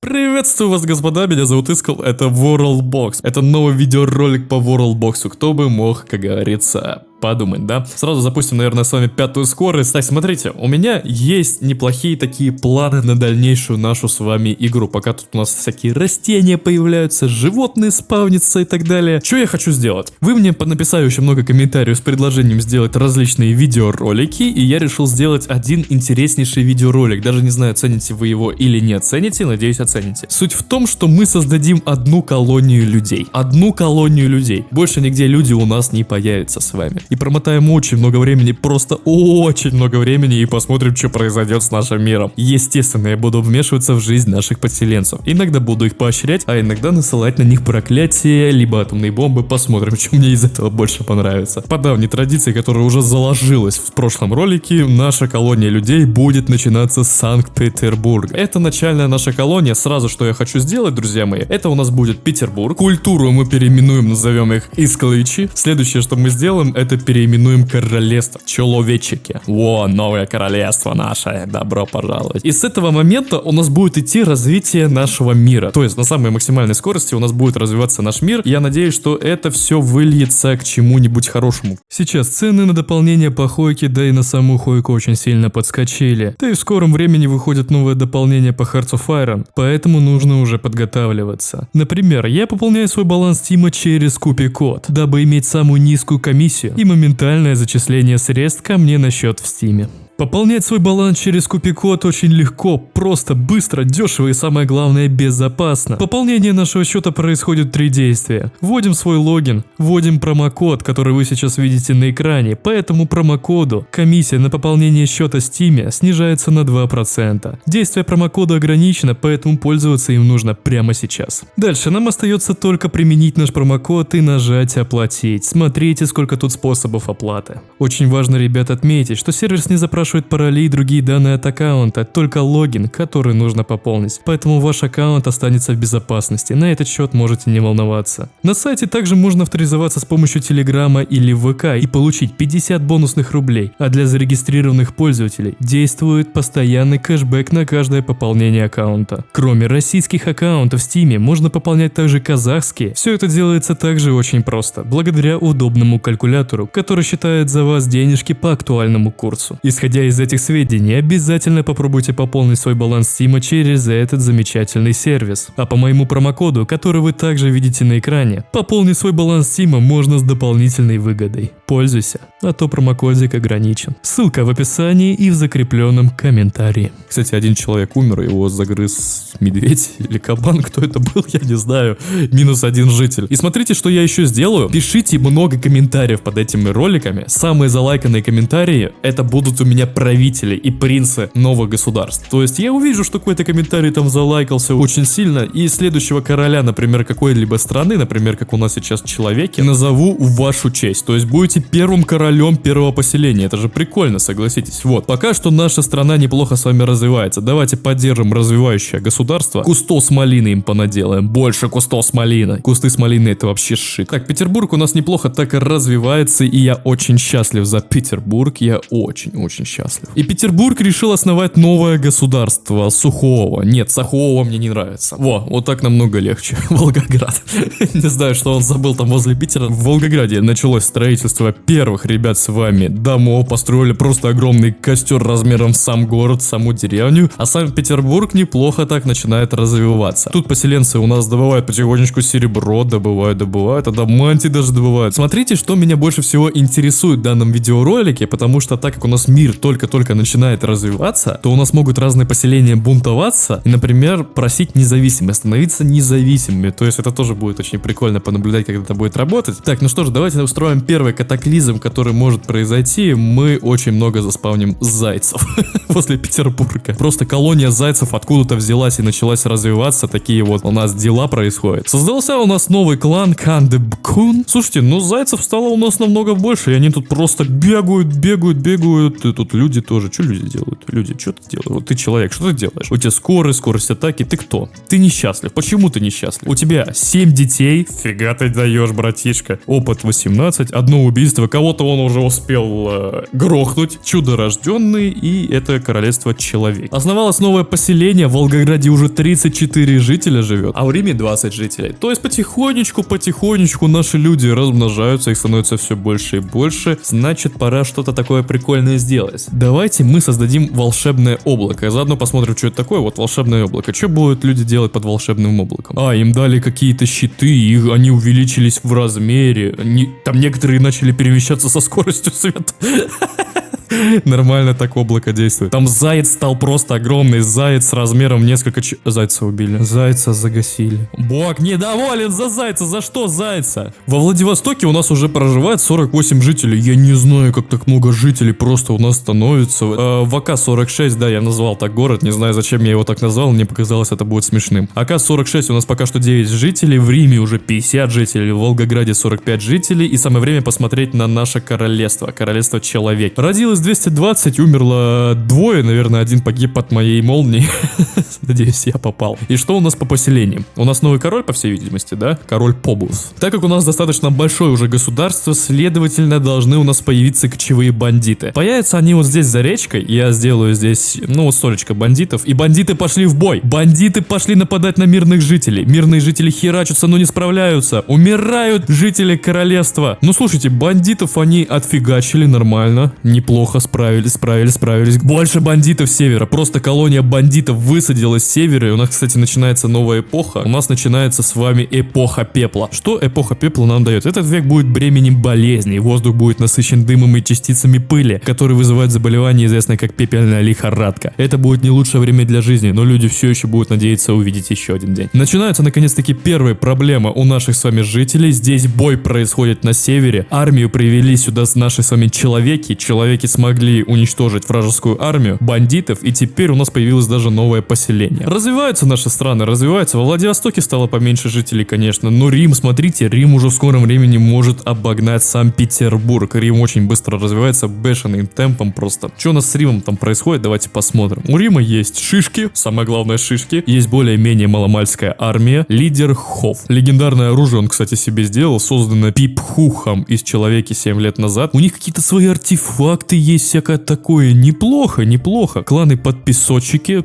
Приветствую вас, господа, меня зовут Искал, это WorldBox. Это новый видеоролик по WorldBox, кто бы мог, как говорится, подумать, да? Сразу запустим, наверное, с вами пятую скорость. Так, смотрите, у меня есть неплохие такие планы на дальнейшую нашу с вами игру. Пока тут у нас всякие растения появляются, животные спавнятся и так далее. Что я хочу сделать? Вы мне написали очень много комментариев с предложением сделать различные видеоролики, и я решил сделать один интереснейший видеоролик. Даже не знаю, цените вы его или не оцените, надеюсь, оцените. Суть в том, что мы создадим одну колонию людей. Одну колонию людей. Больше нигде люди у нас не появятся с вами. И промотаем очень много времени, просто очень много времени, и посмотрим, что произойдет с нашим миром. Естественно, я буду вмешиваться в жизнь наших подселенцев. Иногда буду их поощрять, а иногда насылать на них проклятия, либо атомные бомбы. Посмотрим, что мне из этого больше понравится. По давней традиции, которая уже заложилась в прошлом ролике, наша колония людей будет начинаться с Санкт-Петербурга. Это начальная наша колония. Сразу, что я хочу сделать, друзья мои, это у нас будет Петербург. Культуру мы переименуем, назовем их Искалычи. Следующее, что мы сделаем, это переименуем королевство. Человечики. Во, новое королевство наше. Добро пожаловать. И с этого момента у нас будет идти развитие нашего мира. То есть на самой максимальной скорости у нас будет развиваться наш мир. Я надеюсь, что это все выльется к чему-нибудь хорошему. Сейчас цены на дополнение по Хойке, да и на саму Хойку очень сильно подскочили. Да и в скором времени выходит новое дополнение по Hearts of Iron. Поэтому нужно уже подготавливаться. Например, я пополняю свой баланс Стима через Купи-код, дабы иметь самую низкую комиссию и моментальное зачисление средств ко мне на счет в Стиме. Пополнять свой баланс через Купи-код очень легко, просто, быстро, дешево и самое главное безопасно. Пополнение нашего счета происходит в 3 действия. Вводим свой логин, вводим промокод, который вы сейчас видите на экране. По этому промокоду комиссия на пополнение счета в Steam снижается на 2%. Действие промокода ограничено, поэтому пользоваться им нужно прямо сейчас. Дальше нам остается только применить наш промокод и нажать оплатить. Смотрите, сколько тут способов оплаты. Очень важно, ребят, отметить, что сервис не запрашивает пароли и другие данные от аккаунта, только логин, который нужно пополнить. Поэтому ваш аккаунт останется в безопасности, на этот счет можете не волноваться. На сайте также можно авторизоваться с помощью Телеграма или ВК и получить 50 бонусных рублей, а для зарегистрированных пользователей действует постоянный кэшбэк на каждое пополнение аккаунта. Кроме российских аккаунтов в Steam, можно пополнять также казахские. Все это делается также очень просто, благодаря удобному калькулятору, который считает за вас денежки по актуальному курсу. Исходя из этих сведений, обязательно попробуйте пополнить свой баланс Steam через этот замечательный сервис. А по моему промокоду, который вы также видите на экране, пополнить свой баланс Steam можно с дополнительной выгодой. Пользуйся, а то промокодик ограничен. Ссылка в описании и в закрепленном комментарии. Кстати, один человек умер, его загрыз медведь или кабан, кто это был, я не знаю. -1 житель. И смотрите, что я еще сделаю. Пишите много комментариев под этими роликами. Самые залайканные комментарии, это будут у меня правители и принцы новых государств. То есть я увижу, что какой-то комментарий там залайкался очень сильно, и следующего короля, например, какой-либо страны, например, как у нас сейчас человеки, назову в вашу честь. То есть будете первым королем первого поселения. Это же прикольно, согласитесь. Вот. Пока что наша страна неплохо с вами развивается. Давайте поддержим развивающее государство. Кустов с малиной им понаделаем. Больше кустов с малиной. Кусты с малиной — это вообще шик. Так, Петербург у нас неплохо так и развивается, и я очень счастлив за Петербург. Я очень счастлив. И Петербург решил основать новое государство Сухого. Нет, Сахового мне не нравится. Вот так намного легче. Волгоград. Не знаю, что он забыл там возле Питера. В Волгограде началось строительство первых, ребят, с вами домов. Построили просто огромный костер размером в сам город, саму деревню. А сам Петербург неплохо так начинает развиваться. Тут поселенцы у нас добывают потихонечку серебро, добывают, а даманти даже добывают. Смотрите, что меня больше всего интересует в данном видеоролике, потому что так как у нас мир только-только начинает развиваться, то у нас могут разные поселения бунтоваться и, например, просить независимость, становиться независимыми. То есть это тоже будет очень прикольно понаблюдать, как это будет работать. Так, ну что ж, давайте устроим первый катаклизм, который может произойти. Мы очень много заспавним зайцев возле Петербурга. Просто колония зайцев откуда-то взялась и началась развиваться. Такие вот у нас дела происходят. Создался у нас новый клан Кандебкун. Слушайте, ну зайцев стало у нас намного больше, и они тут просто бегают. И тут люди тоже. Что люди делают? Люди, что ты делаешь? Вот ты человек, что ты делаешь? У тебя скорость атаки. Ты кто? Ты несчастлив. Почему ты несчастлив? У тебя 7 детей. Фига ты даешь, братишка. Опыт 18. Одно убийство убийства, кого-то он уже успел грохнуть. Чудо-рожденный, и это королевство человек. Основалось новое поселение, в Волгограде уже 34 жителя живет, а в Риме 20 жителей. То есть потихонечку наши люди размножаются, их становится все больше и больше. Значит, пора что-то такое прикольное сделать. Давайте мы создадим волшебное облако, и заодно посмотрим, что это такое, вот волшебное облако. Что будут люди делать под волшебным облаком? Им дали какие-то щиты, и они увеличились в размере. Там некоторые начали перемещаться со скоростью света. Нормально так облако действует. Там заяц стал просто огромный. Заяц с размером несколько... Зайца убили. Зайца загасили. Бог недоволен за зайца. За что зайца? Во Владивостоке у нас уже проживает 48 жителей. Я не знаю, как так много жителей просто у нас становится. В АК-46, да, я назвал так город. Не знаю, зачем я его так назвал. Мне показалось, это будет смешным. АК-46 у нас пока что 9 жителей. В Риме уже 50 жителей. В Волгограде 45 жителей. И самое время посмотреть на наше королевство. Королевство человек. Родилось 220, умерло 2, наверное, 1 погиб от моей молнии. Надеюсь, я попал. И что у нас по поселениям? У нас новый король, по всей видимости, да? Король Побус. Так как у нас достаточно большое уже государство, следовательно, должны у нас появиться кочевые бандиты. Появятся они вот здесь за речкой. Я сделаю здесь, вот столечко бандитов. И бандиты пошли в бой. Бандиты пошли нападать на мирных жителей. Мирные жители херачатся, но не справляются. Умирают жители королевства. Ну, слушайте, бандитов они отфигачили нормально. Неплохо справились. Больше бандитов с севера. Просто колония бандитов высадилась с севера. И у нас, кстати, начинается новая эпоха. У нас начинается с вами эпоха пепла. Что эпоха пепла нам дает? Этот век будет бременем болезней. Воздух будет насыщен дымом и частицами пыли, которые вызывают заболевание, известное как пепельная лихорадка. Это будет не лучшее время для жизни, но люди все еще будут надеяться увидеть еще один день. Начинаются, наконец-таки, первые проблемы у наших с вами жителей. Здесь бой происходит на севере. Армию привели сюда наши с вами человеки. Человеки смогли уничтожить вражескую армию, бандитов, и теперь у нас появилось даже новое поселение. Развиваются наши страны, развиваются. Во Владивостоке стало поменьше жителей, конечно, но Рим, смотрите, Рим уже в скором времени может обогнать Санкт-Петербург. Рим очень быстро развивается, бешеным темпом просто. Что у нас с Римом там происходит, давайте посмотрим. У Рима есть шишки, самое главное шишки, есть более-менее маломальская армия, лидер Хофф. Легендарное оружие он, кстати, себе сделал, созданное Пипхухом из Человеки 7 лет назад. У них какие-то свои артефакты есть, всякое такое. Неплохо. Кланы-подпесочки,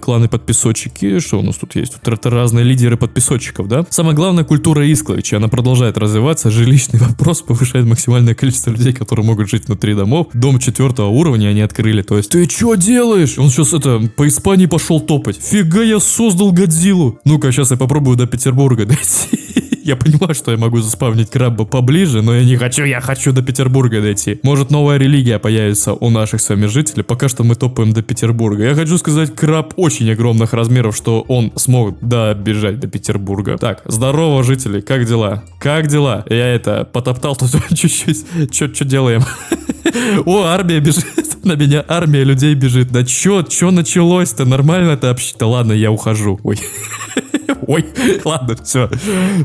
что у нас тут есть? Тут это разные лидеры подпесочков, да? Самое главное, культура Искловича, она продолжает развиваться. Жилищный вопрос повышает максимальное количество людей, которые могут жить внутри домов. Дом 4 уровня они открыли, то есть... Ты что делаешь? Он сейчас по Испании пошел топать. Фига, я создал Годзиллу. Ну-ка, сейчас я попробую до Петербурга дойти. Я понимаю, что я могу заспавнить краба поближе, но я не хочу, я хочу до Петербурга дойти. Может, новая религия появится у наших с вами жителей, пока что мы топаем до Петербурга. Я хочу сказать, краб очень огромных размеров, что он смог добежать до Петербурга. Так, здорово, жители, как дела? Как дела? Я потоптал тут чуть-чуть. Что делаем? О, армия бежит. На меня армия людей бежит. Да чё началось-то? Нормально-то вообще-то? Ладно, я ухожу. Ой, ладно, все.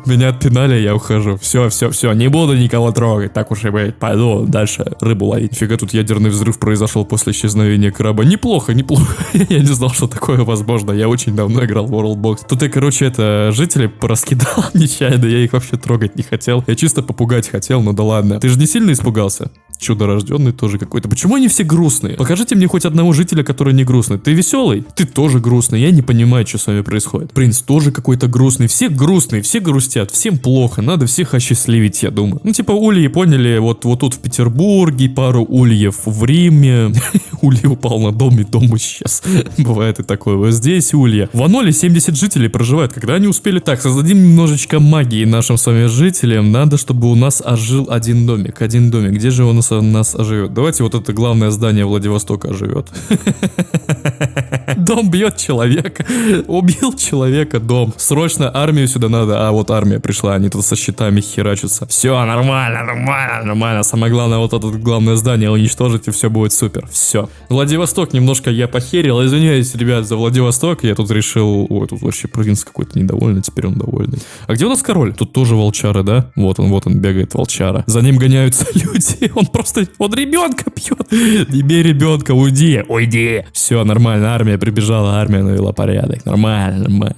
Меня отпинали, я ухожу. Все, не буду никого трогать. Так уж и быть. Пойду дальше рыбу ловить. Фига, тут ядерный взрыв произошел после исчезновения краба. Неплохо. Я не знал, что такое возможно. Я очень давно играл в World Box. Тут я, жителей пораскидал нечаянно. Я их вообще трогать не хотел. Я чисто попугать хотел, ну да ладно. Ты же не сильно испугался? Чудо-рожденный тоже какой-то. Почему они все грустные? Покажите мне хоть одного жителя, который не грустный. Ты веселый? Ты тоже грустный. Я не понимаю, что с вами происходит. Принц тоже какой-то грустный. Все грустные, все грустят. Всем плохо. Надо всех осчастливить, я думаю. Ну, типа, ульи, поняли? Вот тут в Петербурге, пару ульев в Риме. Улья упал на дом, и дом исчез. Бывает и такое. Вот здесь улья. В Аноле 70 жителей проживают. Когда они успели? Так, создадим немножечко магии нашим с вами жителям. Надо, чтобы у нас ожил один домик. Где же он у нас оживет? Давайте вот это главное здание Владивостока оживет. Дом бьет человека. Убил человека дом. Срочно армию сюда надо. А вот армия пришла, они тут со щитами херачатся. Все, нормально. Самое главное, вот это главное здание уничтожить, и все будет супер. Все. Владивосток немножко я похерил. Извиняюсь, ребят, за Владивосток. Я тут решил... Ой, тут вообще принц какой-то недовольный, теперь он довольный. А где у нас король? Тут тоже волчара, да? Вот он бегает, волчара. За ним гоняются люди. Он ребенка бьет. Не бей ребенка, уйди. Все, нормально, армия прибежала, армия навела порядок. Нормально.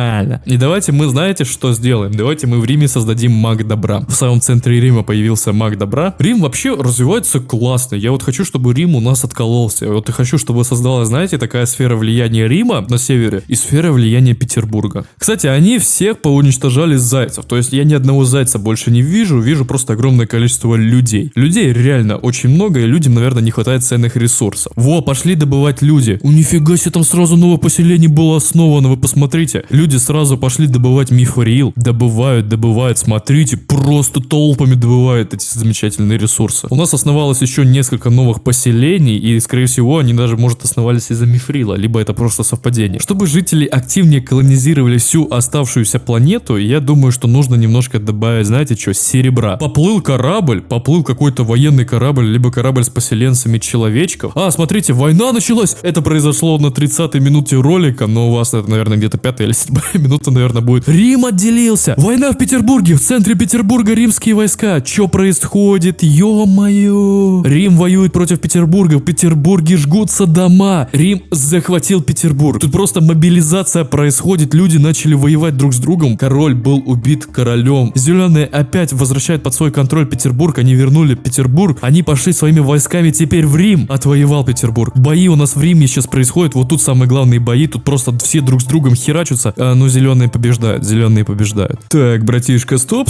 Нормально. И давайте мы, знаете, что сделаем? Давайте мы в Риме создадим маг добра. В самом центре Рима появился маг добра. Рим вообще развивается классно. Я вот хочу, чтобы Рим у нас откололся. Вот и хочу, чтобы создалась, знаете, такая сфера влияния Рима на севере и сфера влияния Петербурга. Кстати, они всех поуничтожали зайцев. То есть я ни одного зайца больше не вижу. Вижу просто огромное количество людей. Людей реально очень много, и людям, наверное, не хватает ценных ресурсов. Во, пошли добывать люди. Нифига себе, там сразу новое поселение было основано, вы посмотрите. Люди сразу пошли добывать мифрил. Добывают, смотрите, просто толпами добывают эти замечательные ресурсы. У нас основалось еще несколько новых поселений, и, скорее всего, они даже, может, основались из-за мифрила, либо это просто совпадение. Чтобы жители активнее колонизировали всю оставшуюся планету, я думаю, что нужно немножко добавить, знаете что, серебра. Поплыл какой-то военный корабль, либо корабль с поселенцами человечков. А, смотрите, война началась! Это произошло на 30-й минуте ролика, но у вас это, наверное, где-то 5-я или 7-я минута, наверное, будет. Рим отделился! Война в Петербурге! В центре Петербурга римские войска! Чё происходит? Ё-моё! Рим воюет против Петербурга, в Петербурге жгутся дома! Рим захватил Петербург. Тут просто мобилизация происходит, люди начали воевать друг с другом. Король был убит королем. Зеленые опять возвращают под свой контроль Петербург, они вернули Петербург, они пошли своими войсками теперь в Рим, отвоевал Петербург. Бои у нас в Риме сейчас происходят, вот тут самые главные бои, тут просто все друг с другом херачатся, но зеленые побеждают. Так, братишка, стоп,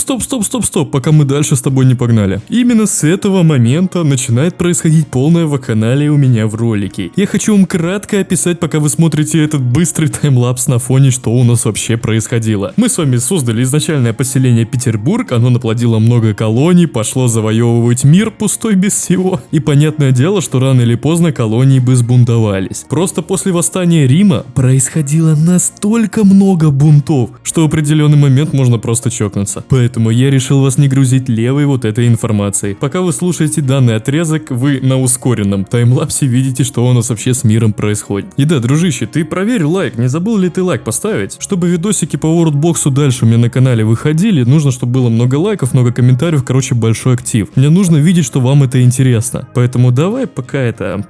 пока мы дальше с тобой не погнали. Именно с этого момента начинает происходить полное вакханалия у меня в ролике. Я хочу вам кратко описать, пока вы смотрите этот быстрый таймлапс на фоне, что у нас вообще происходило. Мы с вами создали изначальное поселение Петербург, оно наплодило много колоний, пошло завоевывать мир пустой без всего. И понятное дело, что рано или поздно колонии бы сбунтовались. Просто после восстания Рима происходило настолько много бунтов, что в определенный момент можно просто чокнуться. Поэтому я решил вас не грузить левой вот этой информацией. Пока вы слушаете данный отрезок, вы на ускоренном таймлапсе видите, что у нас вообще с миром происходит. И да, дружище, ты проверь лайк, не забыл ли ты лайк поставить? Чтобы видосики по Worldbox дальше у меня на канале выходили, нужно, чтобы было много лайков, много комментариев, короче, большой актив. Мне нужно видеть, что вам это интересно. Поэтому давай пока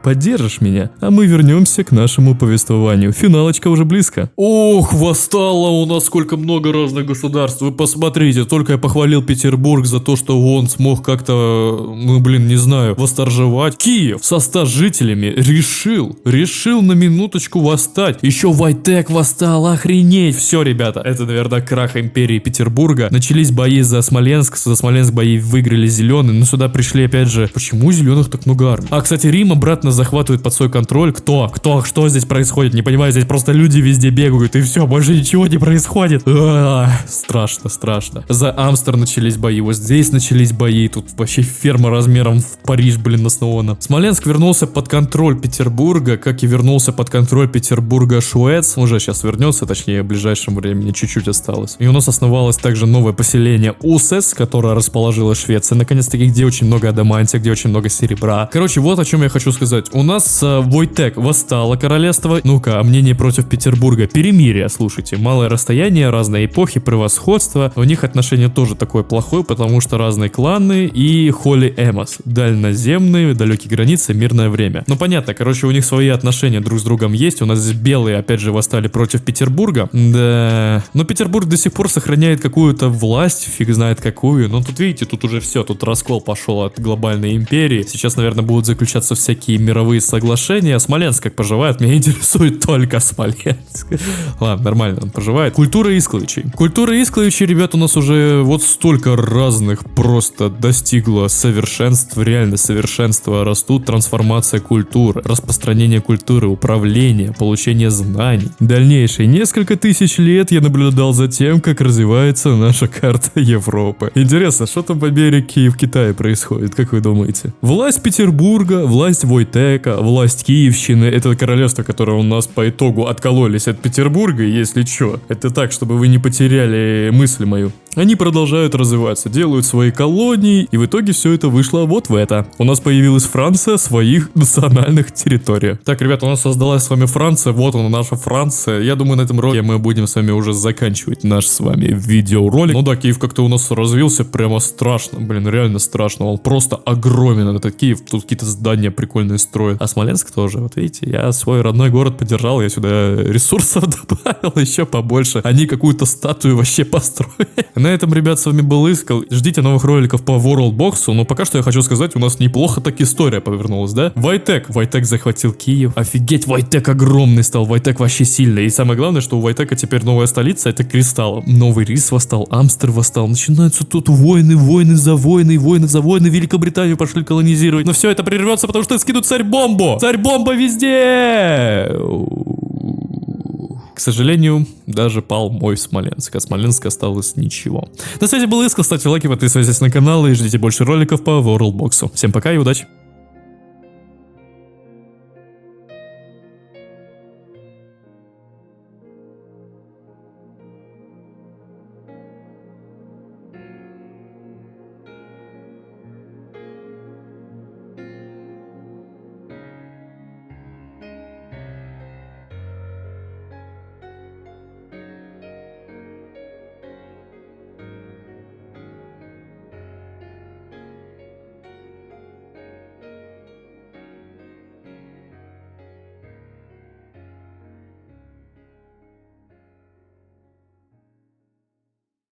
поддержишь меня, а мы вернемся к нашему повествованию. Финалочка уже близко. Ох, восстало у нас сколько много разных государств. Вы посмотрите, только я похвалил Петербург за то, что он смог как-то, не знаю, восторжевать. Киев со 100 жителями решил на минуточку восстать. Еще Войтек восстал, охренеть. Все, ребята, это, наверное, крах империи Петербурга. Начались бои за Смоленск бои выиграли зеленые, но сюда пришли опять же. Почему зеленых так много армий? А, кстати, Рим обратно захватывает под свой контроль. Что здесь происходит? Не понимаю, здесь просто люди везде бегают и все, больше ничего не происходит. Страшно. За Амстер начались бои, вот здесь начались бои, тут вообще ферма размером в Париж, основана. Смоленск вернулся под контроль Петербурга, как и вернулся под контроль Петербурга Шуэц. Уже сейчас вернется, точнее, в ближайшем времени чуть-чуть осталось. И у нас основалось также новое поселение Усес, которое расположилось в Швеции, наконец-таки, где очень много адамантия, где очень много серебра. Короче, вот о чем я хочу сказать. У нас Войтек восстало королевство. Ну-ка, мнение против Петербурга. Перемирие, слушайте. Малое расстояние, разные эпохи, превосходство. У них отношение тоже такое плохое, потому что разные кланы и Холи Эмос. Дальноземные, далекие границы, мирное время. Ну понятно, короче, у них свои отношения друг с другом есть. У нас белые, опять же, восстали против Петербурга. Да. Но Петербург до сих пор сохраняет какую-то власть, фиг знает какую. Но тут, видите, тут уже все, тут раскол пошел от глобальной империи. Сейчас, наверное, будут заключаться всякие мировые соглашения. Смоленск как поживает? Меня интересует только Смоленск. Ладно, нормально, он поживает. Культура Искловичей. Культура Искловичей, ребят, у нас уже вот столько разных просто достигла совершенства, реально совершенства растут. Трансформация культуры, распространение культуры, управление, получение знаний. Дальнейшие несколько тысяч лет я наблюдал за тем, как развивается наша карта Европы. Интересно, что там в Америке и в Китае происходит, как вы думаете? Власть Петербурга, власть Войтека, власть Киевщины, это королевство, которое у нас по итогу откололись от Петербурга, если чё. Это так, чтобы вы не потеряли мысль мою. Они продолжают развиваться, делают свои колонии, и в итоге все это вышло вот в это. У нас появилась Франция в своих национальных территориях. Так, ребята, у нас создалась с вами Франция, вот она, наша Франция. Я думаю, на этом ролике мы будем с вами уже заканчивать наш с вами видеоролик. Ну да, Киев как-то у нас развился прямо страшно, блин, реально страшно. Он просто огромен, этот Киев, тут какие-то здания прикольные строят. А Смоленск тоже, вот видите, я свой родной город поддержал, я сюда ресурсов добавил еще побольше. Они какую-то статую вообще построили. На этом, ребят, с вами был Искал. Ждите новых роликов по Worldbox, но пока что я хочу сказать, у нас неплохо так история повернулась, да? Вайтек захватил Киев. Офигеть, Вайтек огромный стал, Вайтек вообще сильный. И самое главное, что у Вайтека теперь новая столица, это Кристалл. Новый Рис восстал, Амстер восстал. Начинаются тут войны за войны, Великобританию пошли колонизировать. Но все это прервется, потому что скинут царь-бомбу! Царь-бомба везде! К сожалению, даже пал мой Смоленск, а Смоленск осталось ничего. На связи был Искал, ставьте лайки, подписывайтесь на канал и ждите больше роликов по Worldbox. Всем пока и удачи!